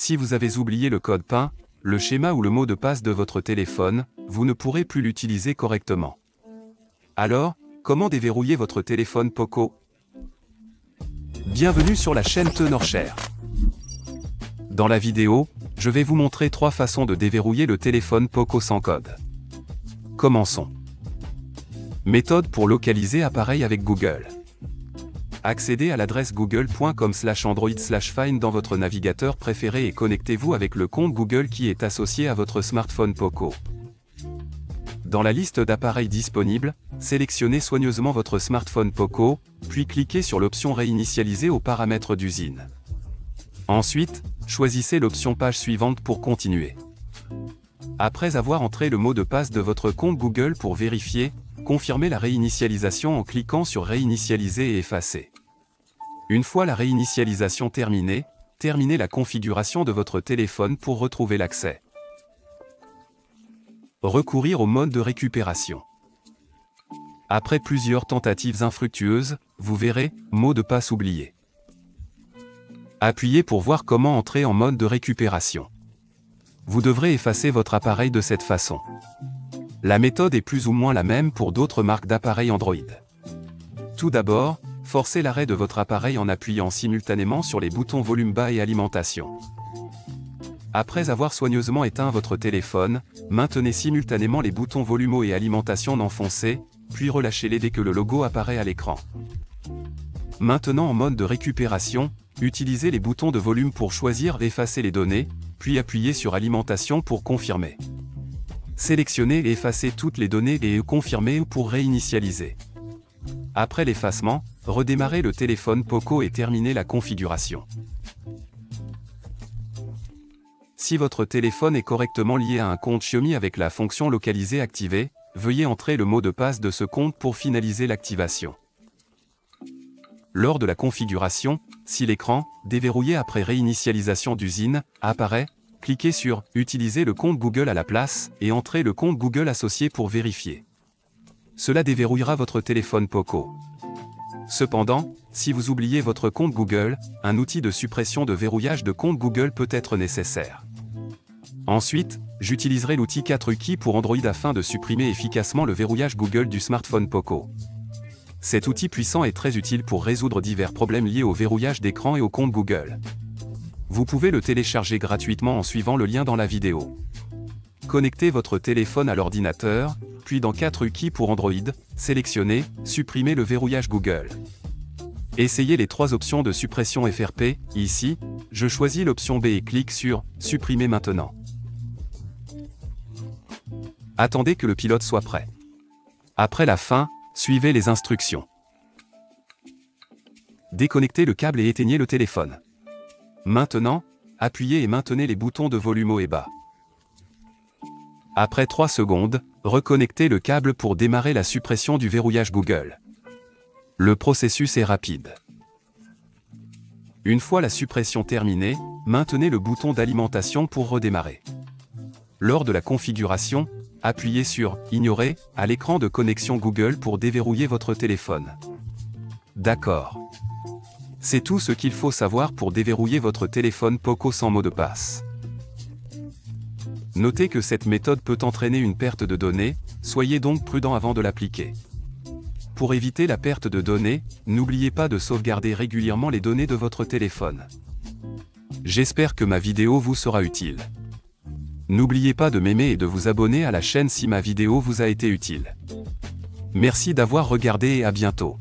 Si vous avez oublié le code PIN, le schéma ou le mot de passe de votre téléphone, vous ne pourrez plus l'utiliser correctement. Alors, comment déverrouiller votre téléphone Poco? Bienvenue sur la chaîne Tenorshare. Dans la vidéo, je vais vous montrer 3 façons de déverrouiller le téléphone Poco sans code. Commençons. Méthode pour localiser appareil avec Google. Accédez à l'adresse google.com/android/find dans votre navigateur préféré et connectez-vous avec le compte Google qui est associé à votre smartphone Poco. Dans la liste d'appareils disponibles, sélectionnez soigneusement votre smartphone Poco, puis cliquez sur l'option Réinitialiser aux paramètres d'usine. Ensuite, choisissez l'option Page suivante pour continuer. Après avoir entré le mot de passe de votre compte Google pour vérifier, confirmez la réinitialisation en cliquant sur Réinitialiser et effacer. Une fois la réinitialisation terminée, terminez la configuration de votre téléphone pour retrouver l'accès. Recourir au mode de récupération. Après plusieurs tentatives infructueuses, vous verrez « Mot de passe oublié ». Appuyez pour voir comment entrer en mode de récupération. Vous devrez effacer votre appareil de cette façon. La méthode est plus ou moins la même pour d'autres marques d'appareils Android. Tout d'abord, forcez l'arrêt de votre appareil en appuyant simultanément sur les boutons volume bas et alimentation. Après avoir soigneusement éteint votre téléphone, maintenez simultanément les boutons volume haut et alimentation non foncés, puis relâchez-les dès que le logo apparaît à l'écran. Maintenant en mode de récupération, utilisez les boutons de volume pour choisir effacer les données, puis appuyez sur alimentation pour confirmer. Sélectionnez et effacez toutes les données et confirmez pour réinitialiser. Après l'effacement, redémarrez le téléphone Poco et terminez la configuration. Si votre téléphone est correctement lié à un compte Xiaomi avec la fonction localisée activée, veuillez entrer le mot de passe de ce compte pour finaliser l'activation. Lors de la configuration, si l'écran, déverrouillé après réinitialisation d'usine, apparaît, cliquez sur « Utiliser le compte Google à la place » et entrez le compte Google associé pour vérifier. Cela déverrouillera votre téléphone Poco. Cependant, si vous oubliez votre compte Google, un outil de suppression de verrouillage de compte Google peut être nécessaire. Ensuite, j'utiliserai l'outil 4UKey pour Android afin de supprimer efficacement le verrouillage Google du smartphone Poco. Cet outil puissant est très utile pour résoudre divers problèmes liés au verrouillage d'écran et au compte Google. Vous pouvez le télécharger gratuitement en suivant le lien dans la vidéo. Connectez votre téléphone à l'ordinateur, puis dans 4UKey pour Android, sélectionnez « Supprimer le verrouillage Google ». Essayez les 3 options de suppression FRP, ici, je choisis l'option B et clique sur « Supprimer maintenant ». Attendez que le pilote soit prêt. Après la fin, suivez les instructions. Déconnectez le câble et éteignez le téléphone. Maintenant, appuyez et maintenez les boutons de volume haut et bas. Après 3 secondes, reconnectez le câble pour démarrer la suppression du verrouillage Google. Le processus est rapide. Une fois la suppression terminée, maintenez le bouton d'alimentation pour redémarrer. Lors de la configuration, appuyez sur « Ignorer » à l'écran de connexion Google pour déverrouiller votre téléphone. D'accord. C'est tout ce qu'il faut savoir pour déverrouiller votre téléphone Poco sans mot de passe. Notez que cette méthode peut entraîner une perte de données, soyez donc prudent avant de l'appliquer. Pour éviter la perte de données, n'oubliez pas de sauvegarder régulièrement les données de votre téléphone. J'espère que ma vidéo vous sera utile. N'oubliez pas de m'aimer et de vous abonner à la chaîne si ma vidéo vous a été utile. Merci d'avoir regardé et à bientôt.